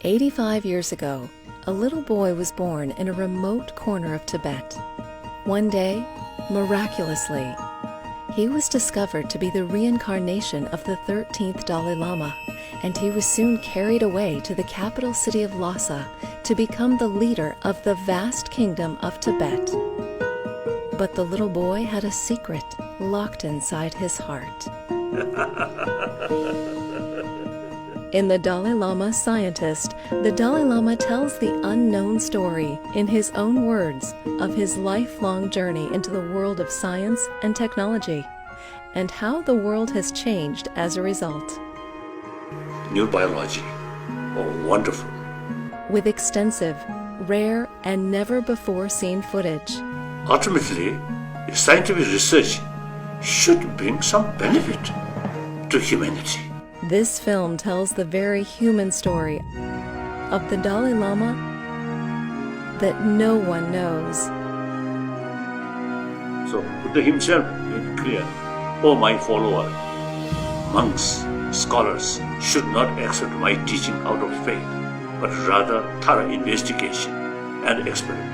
85 years ago, a little boy was born in a remote corner of Tibet. One day, miraculously, he was discovered to be the reincarnation of the 13th Dalai Lama, and he was soon carried away to the capital city of Lhasa to become the leader of the vast kingdom of Tibet. But the little boy had a secret locked inside his heart. In The Dalai Lama Scientist, the Dalai Lama tells the unknown story, in his own words, of his lifelong journey into the world of science and technology, and how the world has changed as a result. Neurobiology, oh wonderful. With extensive, rare, and never-before-seen footage. Ultimately, scientific research should bring some benefit to humanity. This film tells the very human story of the Dalai Lama that no one knows. So Buddha himself made clear, "O my follower, monks, scholars should not accept my teaching out of faith, but rather thorough investigation and experiment."